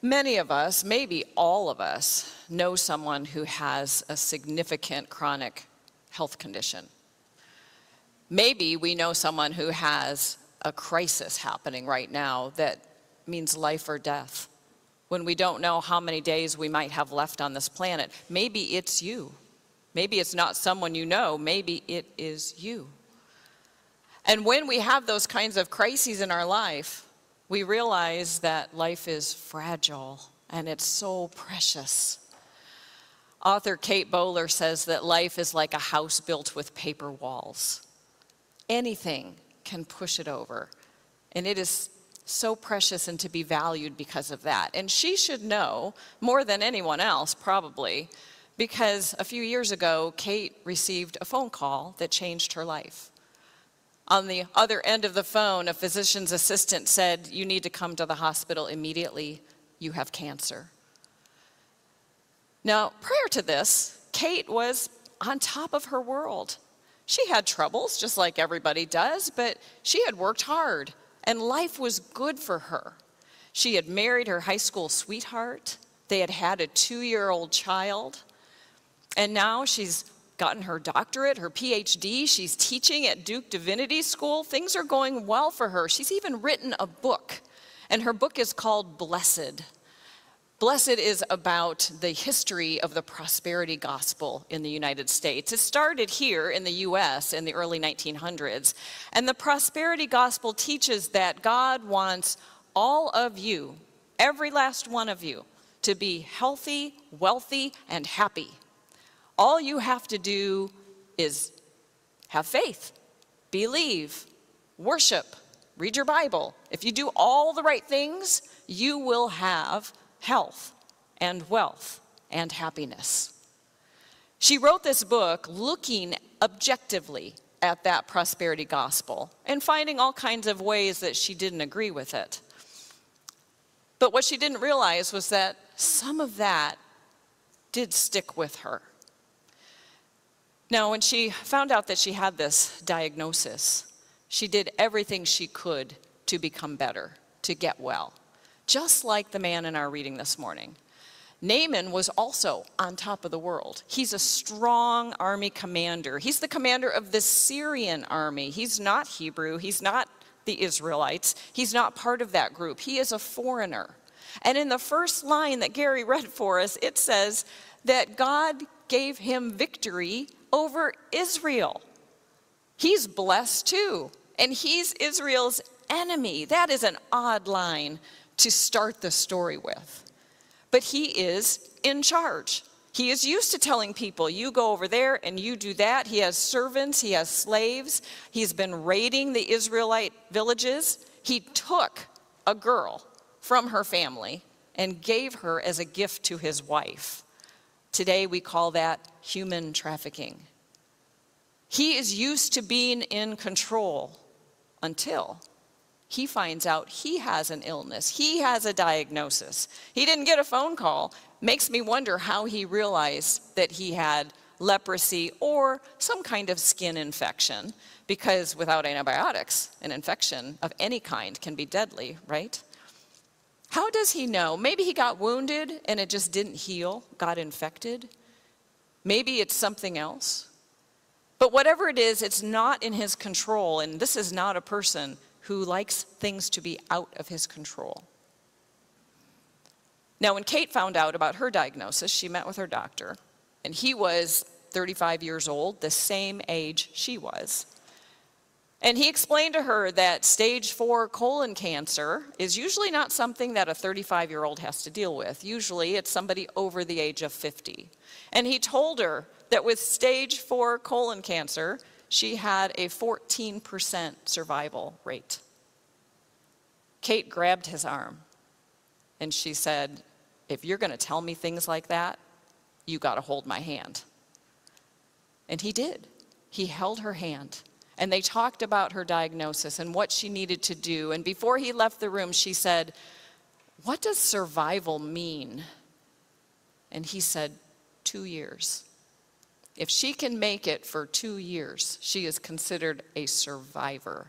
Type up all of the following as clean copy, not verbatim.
Many of us, maybe all of us, know someone who has a significant chronic health condition. Maybe we know someone who has a crisis happening right now that means life or death. When we don't know how many days we might have left on this planet, maybe it's you. Maybe it's not someone you know, maybe it is you. And when we have those kinds of crises in our life, we realize that life is fragile and it's so precious. Author Kate Bowler says that life is like a house built with paper walls. Anything can push it over, and it is so precious and to be valued because of that. And she should know more than anyone else, probably, because a few years ago, Kate received a phone call that changed her life. On the other end of the phone, a physician's assistant said, "You need to come to the hospital immediately. You have cancer." Now, prior to this, Kate was on top of her world. She had troubles, just like everybody does, but she had worked hard, and life was good for her. She had married her high school sweetheart. They had had a 2-year-old child, and now she's gotten her doctorate, her PhD. She's teaching at Duke Divinity School. Things are going well for her. She's even written a book, and her book is called Blessed. Blessed is about the history of the prosperity gospel in the United States. It started here in the U.S. in the early 1900s, and the prosperity gospel teaches that God wants all of you, every last one of you, to be healthy, wealthy, and happy. All you have to do is have faith, believe, worship, read your Bible. If you do all the right things, you will have health and wealth and happiness. She wrote this book looking objectively at that prosperity gospel and finding all kinds of ways that she didn't agree with it. But what she didn't realize was that some of that did stick with her. Now, when she found out that she had this diagnosis, she did everything she could to become better, to get well. Just like the man in our reading this morning. Naaman was also on top of the world. He's a strong army commander. He's the commander of the Syrian army. He's not Hebrew. He's not the Israelites. He's not part of that group. He is a foreigner. And in the first line that Gary read for us, it says that God gave him victory over Israel. He's blessed too, and he's Israel's enemy. That is an odd line to start the story with. But he is in charge. He is used to telling people, you go over there and you do that. He has servants, he has slaves. He's been raiding the Israelite villages. He took a girl from her family and gave her as a gift to his wife. Today we call that human trafficking. He is used to being in control until he finds out he has an illness. He has a diagnosis. He didn't get a phone call. Makes me wonder how he realized that he had leprosy or some kind of skin infection, because without antibiotics, an infection of any kind can be deadly, right? How does he know? Maybe he got wounded and it just didn't heal, got infected. Maybe it's something else. But whatever it is, it's not in his control, and this is not a person who likes things to be out of his control. Now, when Kate found out about her diagnosis, she met with her doctor, and he was 35 years old, the same age she was. And he explained to her that stage 4 colon cancer is usually not something that a 35-year-old has to deal with. Usually it's somebody over the age of 50. And he told her that with stage 4 colon cancer, she had a 14% survival rate. Kate grabbed his arm and she said, if you're going to tell me things like that, you got to hold my hand. And he did. He held her hand. And they talked about her diagnosis and what she needed to do. And before he left the room, she said, what does survival mean? And he said, 2 years. If she can make it for 2 years, she is considered a survivor.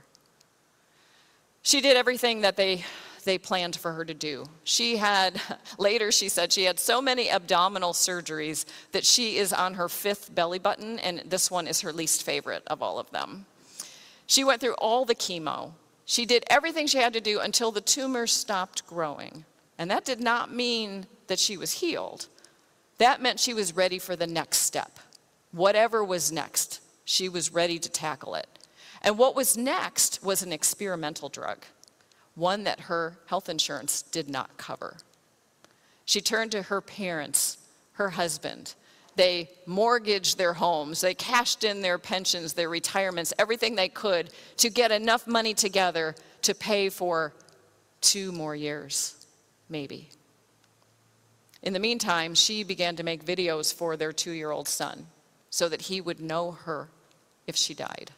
She did everything that they they planned for her to do. She had, later she said, she had so many abdominal surgeries that she is on her 5th belly button, and this one is her least favorite of all of them. She went through all the chemo. She did everything she had to do until the tumor stopped growing. And that did not mean that she was healed. That meant she was ready for the next step. Whatever was next, she was ready to tackle it. And what was next was an experimental drug, one that her health insurance did not cover. She turned to her parents, her husband. They mortgaged their homes. They cashed in their pensions, their retirements, everything they could to get enough money together to pay for 2 more years, maybe. In the meantime, she began to make videos for their 2-year-old son so that he would know her if she died.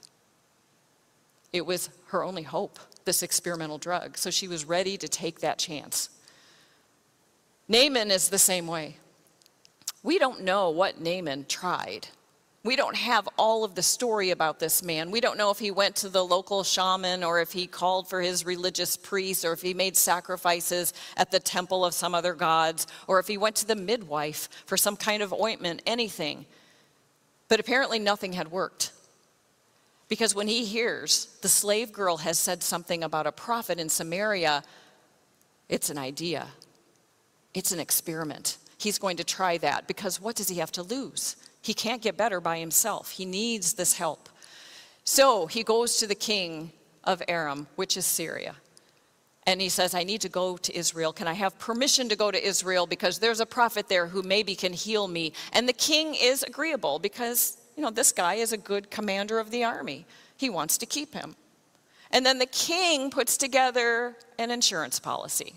It was her only hope, this experimental drug, so she was ready to take that chance. Naaman is the same way. We don't know what Naaman tried. We don't have all of the story about this man. We don't know if he went to the local shaman or if he called for his religious priest or if he made sacrifices at the temple of some other gods or if he went to the midwife for some kind of ointment, anything. But apparently nothing had worked. Because when he hears the slave girl has said something about a prophet in Samaria, it's an idea. It's an experiment. He's going to try that because what does he have to lose? He can't get better by himself. He needs this help. So he goes to the king of Aram, which is Syria. And he says, I need to go to Israel. Can I have permission to go to Israel? Because there's a prophet there who maybe can heal me. And the king is agreeable because, this guy is a good commander of the army. He wants to keep him. And then the king puts together an insurance policy.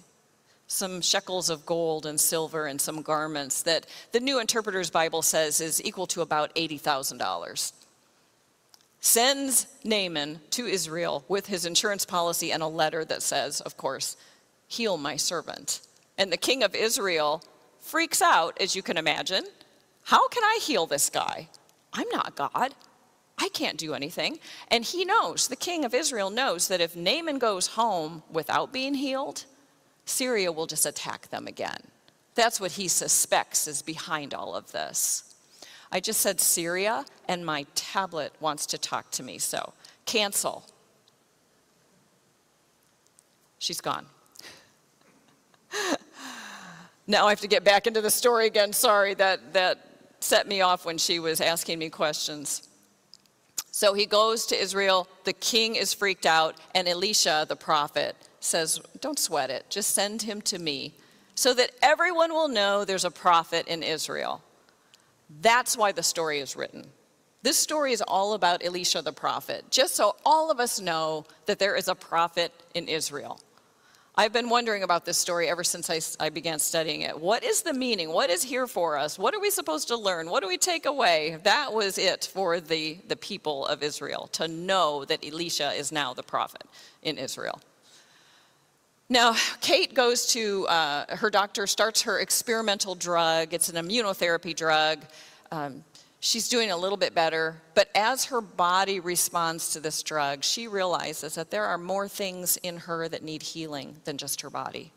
Some shekels of gold and silver and some garments that the New Interpreter's Bible says is equal to about $80,000. Sends Naaman to Israel with his insurance policy and a letter that says, of course, heal my servant. And the king of Israel freaks out, as you can imagine. How can I heal this guy? I'm not God. I can't do anything. And he knows, the king of Israel knows that if Naaman goes home without being healed, Syria will just attack them again. That's what he suspects is behind all of this. I just said Syria, and my tablet wants to talk to me, so cancel. She's gone. Now I have to get back into the story again. Sorry, that set me off when she was asking me questions. So he goes to Israel. The king is freaked out, and Elisha, the prophet, says, don't sweat it. Just send him to me so that everyone will know there's a prophet in Israel. That's why the story is written. This story is all about Elisha the prophet, just so all of us know that there is a prophet in Israel. I've been wondering about this story ever since I began studying it. What is the meaning? What is here for us? What are we supposed to learn? What do we take away? That was it for the people of Israel, to know that Elisha is now the prophet in Israel. Now, Kate goes to, her doctor starts her experimental drug. It's an immunotherapy drug. She's doing a little bit better. But as her body responds to this drug, she realizes that there are more things in her that need healing than just her body.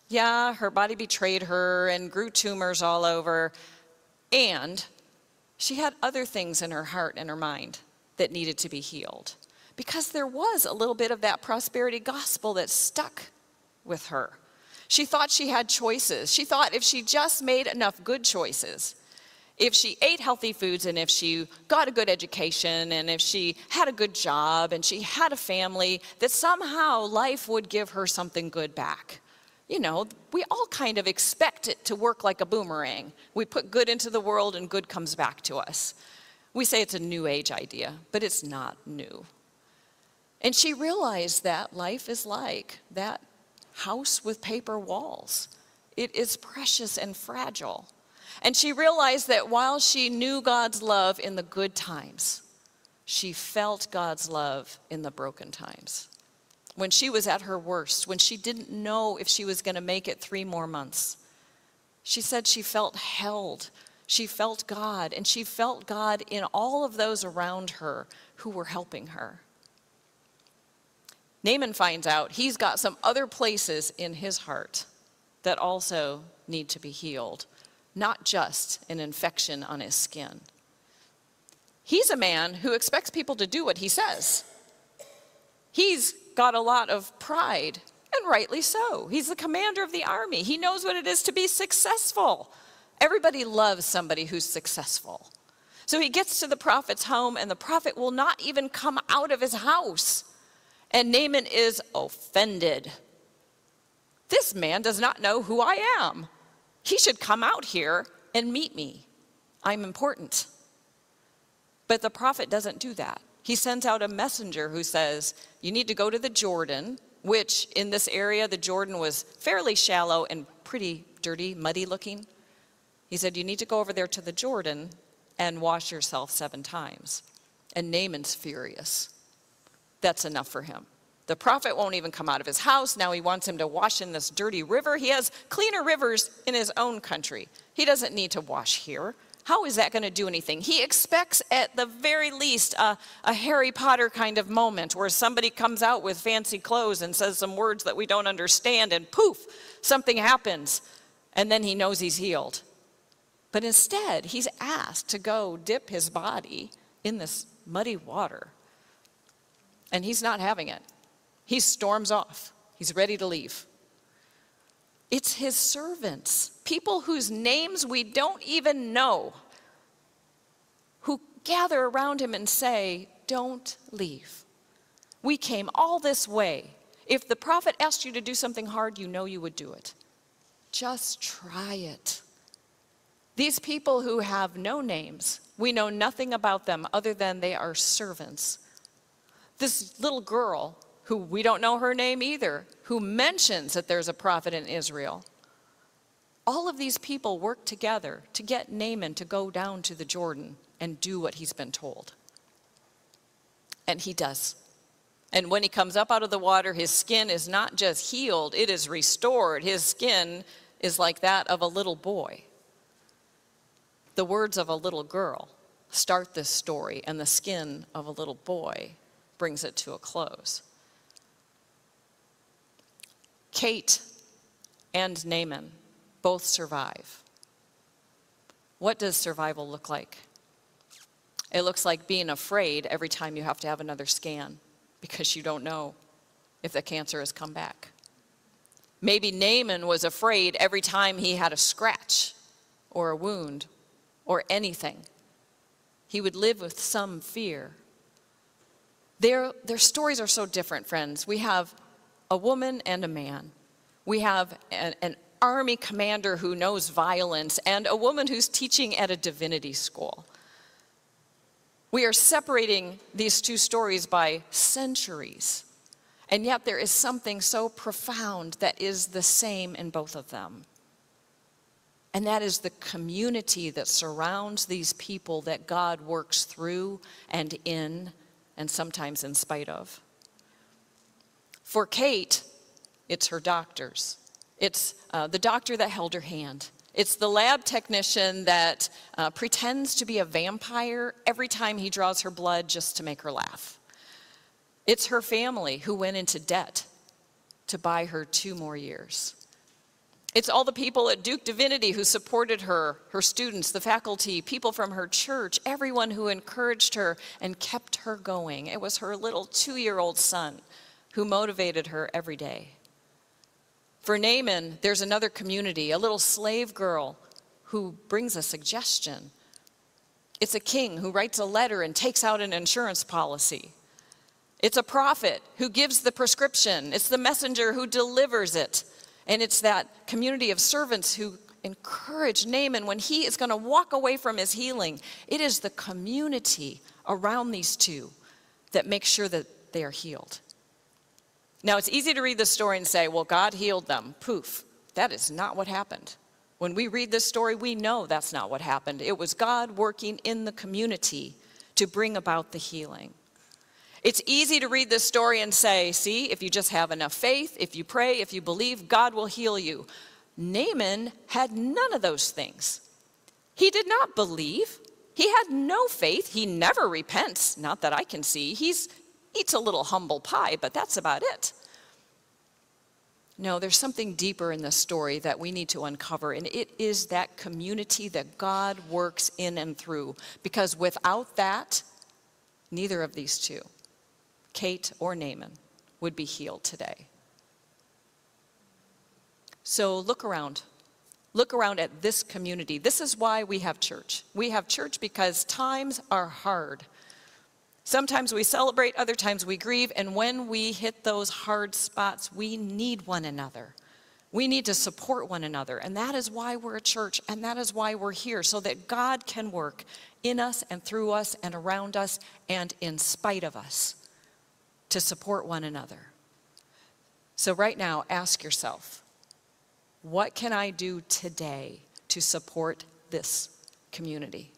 Yeah, her body betrayed her and grew tumors all over. And she had other things in her heart and her mind that needed to be healed. Because there was a little bit of that prosperity gospel that stuck with her. She thought she had choices. She thought if she just made enough good choices, if she ate healthy foods and if she got a good education and if she had a good job and she had a family, that somehow life would give her something good back. We all kind of expect it to work like a boomerang. We put good into the world and good comes back to us. We say it's a new age idea, but it's not new. And she realized that life is like that house with paper walls. It is precious and fragile. And she realized that while she knew God's love in the good times, she felt God's love in the broken times. When she was at her worst, when she didn't know if she was going to make it 3 more months, she said she felt held. She felt God, and she felt God in all of those around her who were helping her. Naaman finds out he's got some other places in his heart that also need to be healed, not just an infection on his skin. He's a man who expects people to do what he says. He's got a lot of pride, and rightly so. He's the commander of the army. He knows what it is to be successful. Everybody loves somebody who's successful. So he gets to the prophet's home, and the prophet will not even come out of his house. And Naaman is offended. This man does not know who I am. He should come out here and meet me. I'm important. But the prophet doesn't do that. He sends out a messenger who says, you need to go to the Jordan, which in this area, the Jordan was fairly shallow and pretty dirty, muddy looking. He said, you need to go over there to the Jordan and wash yourself 7 times. And Naaman's furious. That's enough for him. The prophet won't even come out of his house. Now he wants him to wash in this dirty river. He has cleaner rivers in his own country. He doesn't need to wash here. How is that going to do anything? He expects at the very least a Harry Potter kind of moment where somebody comes out with fancy clothes and says some words that we don't understand, and poof, something happens, and then he knows he's healed. But instead, he's asked to go dip his body in this muddy water, and he's not having it. He storms off. He's ready to leave. It's his servants, people whose names we don't even know, who gather around him and say, don't leave. We came all this way. If the prophet asked you to do something hard, you know you would do it. Just try it. These people who have no names, we know nothing about them other than they are servants. This little girl, who we don't know her name either, who mentions that there's a prophet in Israel. All of these people work together to get Naaman to go down to the Jordan and do what he's been told. And he does. And when he comes up out of the water, his skin is not just healed, it is restored. His skin is like that of a little boy. The words of a little girl start this story, and the skin of a little boy brings it to a close. Kate and Naaman both survive. What does survival look like? It looks like being afraid every time you have to have another scan because you don't know if the cancer has come back. Maybe Naaman was afraid every time he had a scratch or a wound or anything. He would live with some fear. Their stories are so different, friends. We have a woman and a man. We have an army commander who knows violence and a woman who's teaching at a divinity school. We are separating these two stories by centuries, and yet there is something so profound that is the same in both of them. And that is the community that surrounds these people that God works through and in, and sometimes in spite of. For Kate, it's her doctors. It's the doctor that held her hand. It's the lab technician that pretends to be a vampire every time he draws her blood just to make her laugh. It's her family who went into debt to buy her 2 more years. It's all the people at Duke Divinity who supported her, her students, the faculty, people from her church, everyone who encouraged her and kept her going. It was her little 2-year-old son who motivated her every day. For Naaman, there's another community, a little slave girl who brings a suggestion. It's a king who writes a letter and takes out an insurance policy. It's a prophet who gives the prescription. It's the messenger who delivers it. And it's that community of servants who encourage Naaman when he is going to walk away from his healing. It is the community around these two that makes sure that they are healed. Now, it's easy to read this story and say, well, God healed them. Poof. That is not what happened. When we read this story, we know that's not what happened. It was God working in the community to bring about the healing. It's easy to read this story and say, see, if you just have enough faith, if you pray, if you believe, God will heal you. Naaman had none of those things. He did not believe. He had no faith. He never repents, not that I can see. He's eats a little humble pie, but that's about it. No, there's something deeper in this story that we need to uncover, and it is that community that God works in and through. Because without that, neither of these two, Kate or Naaman, would be healed today. So look around. Look around at this community. This is why we have church. We have church because times are hard. Sometimes we celebrate, other times we grieve, and when we hit those hard spots, we need one another. We need to support one another, and that is why we're a church, and that is why we're here, so that God can work in us and through us and around us and in spite of us to support one another. So right now, ask yourself, what can I do today to support this community?